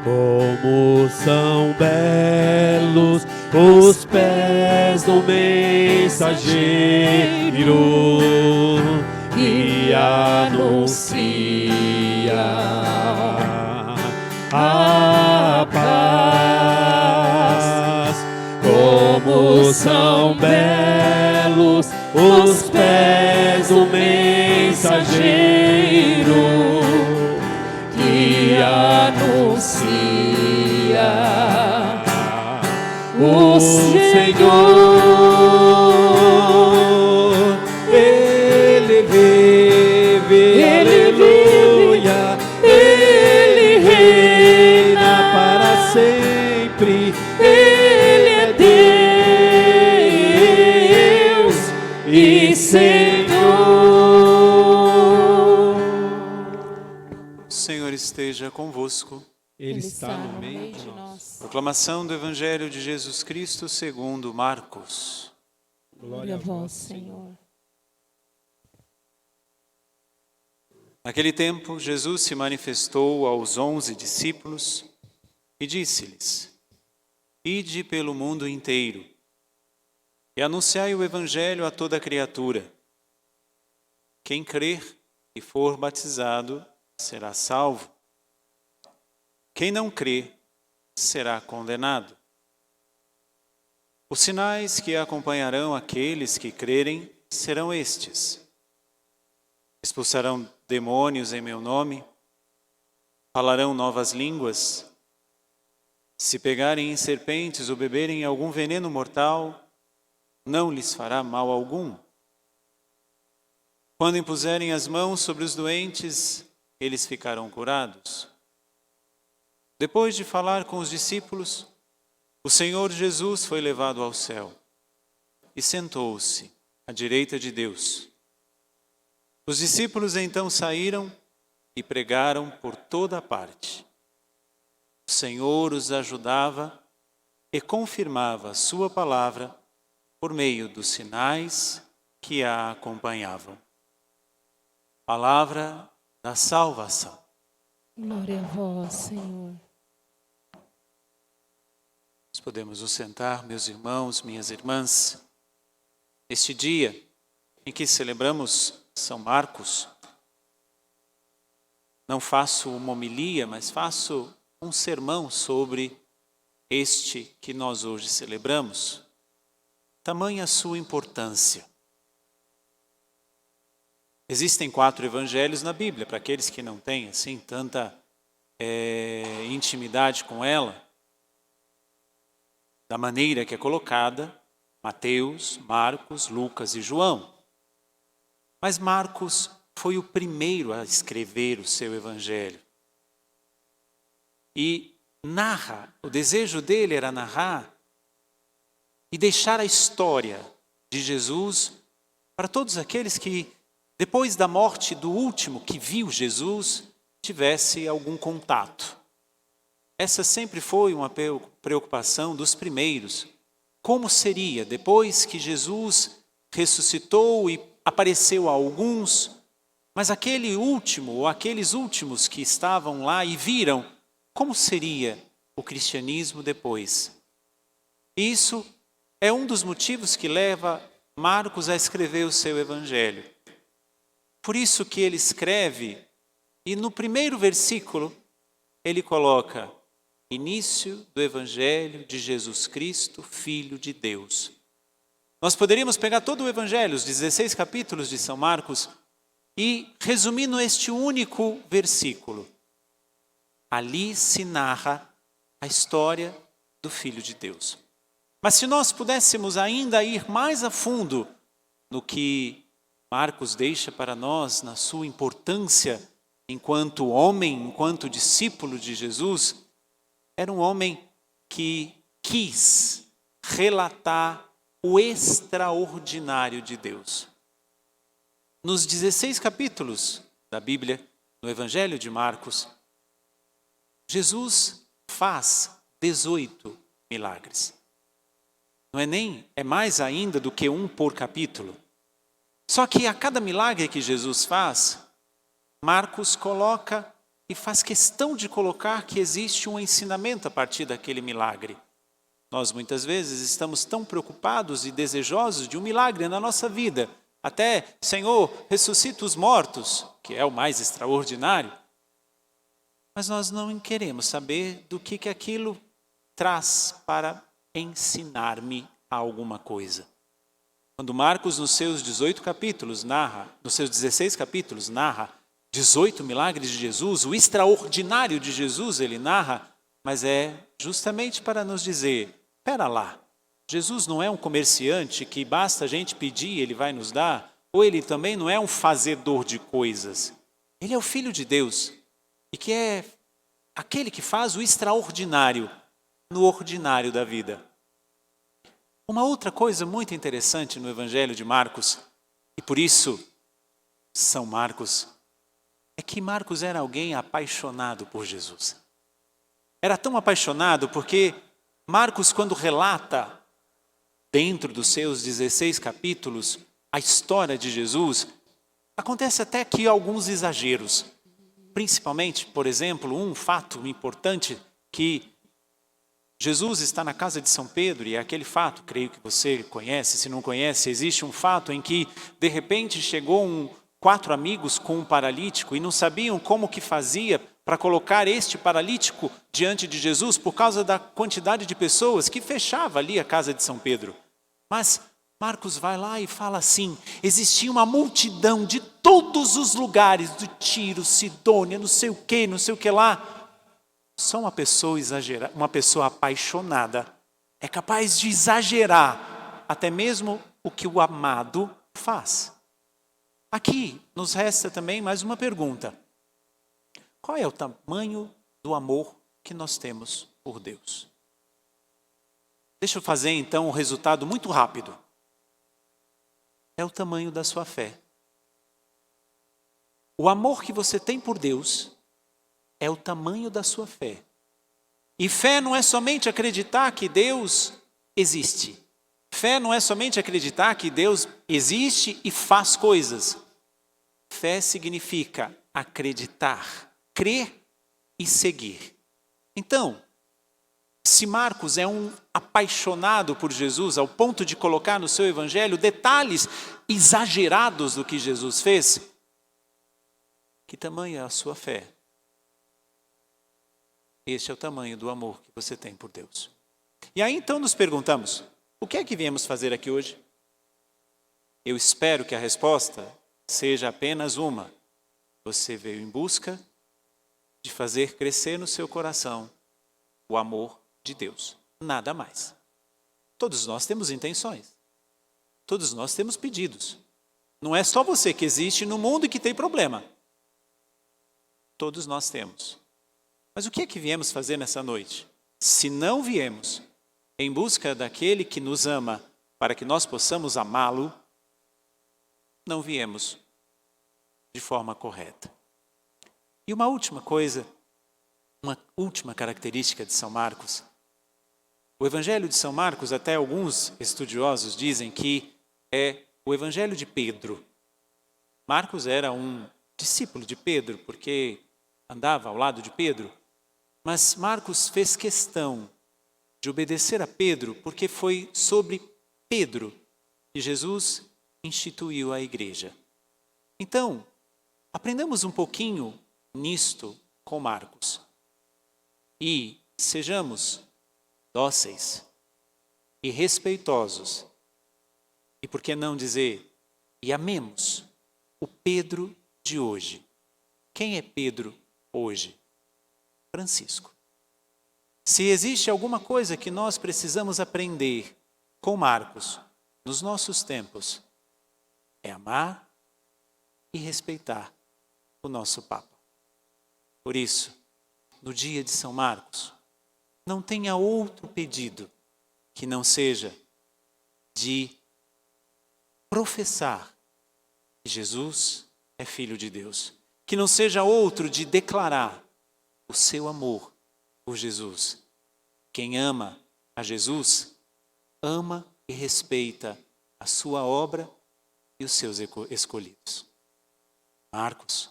Como são belos os pés do mensageiro que anuncia a paz. Como são belos os pés do mensageiro que anuncia o Senhor. Ele vive, aleluia. Ele reina para sempre. Ele é Deus e Senhor. O Senhor esteja convosco. Ele está no meio de nós. Proclamação do Evangelho de Jesus Cristo segundo Marcos. Glória a vós, Senhor. Naquele tempo, Jesus se manifestou aos 11 discípulos e disse-lhes: Ide pelo mundo inteiro e anunciai o Evangelho a toda criatura. Quem crer e for batizado será salvo. Quem não crê será condenado. Os sinais que acompanharão aqueles que crerem serão estes: expulsarão demônios em meu nome, falarão novas línguas, se pegarem em serpentes ou beberem algum veneno mortal, não lhes fará mal algum. Quando impuserem as mãos sobre os doentes, eles ficarão curados. Depois de falar com os discípulos, o Senhor Jesus foi levado ao céu e sentou-se à direita de Deus. Os discípulos então saíram e pregaram por toda a parte. O Senhor os ajudava e confirmava a sua palavra por meio dos sinais que a acompanhavam. Palavra da salvação. Glória a vós, Senhor. Nós podemos nos sentar, meus irmãos, minhas irmãs, neste dia em que celebramos São Marcos. Não faço uma homilia, mas faço um sermão sobre este que nós hoje celebramos. Tamanha a sua importância. Existem 4 evangelhos na Bíblia, para aqueles que não têm assim tanta intimidade com ela. Da maneira que é colocada, Mateus, Marcos, Lucas e João. Mas Marcos foi o primeiro a escrever o seu evangelho. E o desejo dele era narrar e deixar a história de Jesus para todos aqueles que, depois da morte do último que viu Jesus, tivesse algum contato. Essa sempre foi uma preocupação dos primeiros. Como seria depois que Jesus ressuscitou e apareceu a alguns, mas aquele último ou aqueles últimos que estavam lá e viram, como seria o cristianismo depois? Isso é um dos motivos que leva Marcos a escrever o seu evangelho. Por isso que ele escreve, e no primeiro versículo ele coloca: início do Evangelho de Jesus Cristo, Filho de Deus. Nós poderíamos pegar todo o Evangelho, os 16 capítulos de São Marcos, e resumir neste único versículo. Ali se narra a história do Filho de Deus. Mas se nós pudéssemos ainda ir mais a fundo no que Marcos deixa para nós, na sua importância enquanto homem, enquanto discípulo de Jesus, era um homem que quis relatar o extraordinário de Deus. Nos 16 capítulos da Bíblia, no Evangelho de Marcos, Jesus faz 18 milagres. Não é mais ainda do que um por capítulo. Só que a cada milagre que Jesus faz, Marcos coloca e faz questão de colocar que existe um ensinamento a partir daquele milagre. Nós muitas vezes estamos tão preocupados e desejosos de um milagre na nossa vida. Até, Senhor, ressuscita os mortos, que é o mais extraordinário. Mas nós não queremos saber do que aquilo traz para ensinar-me alguma coisa. Quando Marcos, nos seus 18 capítulos, nos seus 16 capítulos, narra 18 milagres de Jesus, o extraordinário de Jesus ele narra, mas é justamente para nos dizer, espera lá, Jesus não é um comerciante que basta a gente pedir, ele vai nos dar, ou ele também não é um fazedor de coisas. Ele é o Filho de Deus e que é aquele que faz o extraordinário no ordinário da vida. Uma outra coisa muito interessante no Evangelho de Marcos, e por isso São Marcos, é que Marcos era alguém apaixonado por Jesus. Era tão apaixonado porque Marcos, quando relata, dentro dos seus 16 capítulos, a história de Jesus, acontece até aqui alguns exageros. Principalmente, por exemplo, um fato importante que Jesus está na casa de São Pedro, e é aquele fato, creio que você conhece, se não conhece, existe um fato em que, de repente, chegou 4 amigos com um paralítico e não sabiam como que fazia para colocar este paralítico diante de Jesus por causa da quantidade de pessoas que fechava ali a casa de São Pedro. Mas Marcos vai lá e fala assim, existia uma multidão de todos os lugares, do Tiro, Sidônia, não sei o que lá. Só uma pessoa exagerada, uma pessoa apaixonada é capaz de exagerar até mesmo o que o amado faz. Aqui nos resta também mais uma pergunta. Qual é o tamanho do amor que nós temos por Deus? Deixa eu fazer então um resultado muito rápido. É o tamanho da sua fé. O amor que você tem por Deus é o tamanho da sua fé. E fé não é somente acreditar que Deus existe. Fé não é somente acreditar que Deus existe e faz coisas. Fé significa acreditar, crer e seguir. Então, se Marcos é um apaixonado por Jesus, ao ponto de colocar no seu evangelho detalhes exagerados do que Jesus fez, que tamanho é a sua fé? Este é o tamanho do amor que você tem por Deus. E aí então nos perguntamos, o que é que viemos fazer aqui hoje? Eu espero que a resposta seja apenas uma. Você veio em busca de fazer crescer no seu coração o amor de Deus. Nada mais. Todos nós temos intenções. Todos nós temos pedidos. Não é só você que existe no mundo e que tem problema. Todos nós temos. Mas o que é que viemos fazer nessa noite? Se não viemos em busca daquele que nos ama para que nós possamos amá-lo, não viemos de forma correta. E uma última coisa, uma última característica de São Marcos. O Evangelho de São Marcos, até alguns estudiosos dizem que é o Evangelho de Pedro. Marcos era um discípulo de Pedro, porque andava ao lado de Pedro. Mas Marcos fez questão de obedecer a Pedro, porque foi sobre Pedro que Jesus instituiu a igreja. Então, aprendamos um pouquinho nisto com Marcos. E sejamos dóceis e respeitosos. E por que não dizer, e amemos o Pedro de hoje. Quem é Pedro hoje? Francisco. Se existe alguma coisa que nós precisamos aprender com Marcos nos nossos tempos, é amar e respeitar o nosso Papa. Por isso, no dia de São Marcos, não tenha outro pedido que não seja de professar que Jesus é Filho de Deus, que não seja outro de declarar o seu amor por Jesus. Quem ama a Jesus, ama e respeita a sua obra e os seus escolhidos. Marcos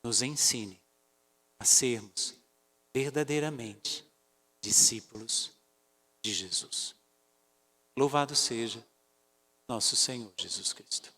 nos ensine a sermos verdadeiramente discípulos de Jesus. Louvado seja nosso Senhor Jesus Cristo.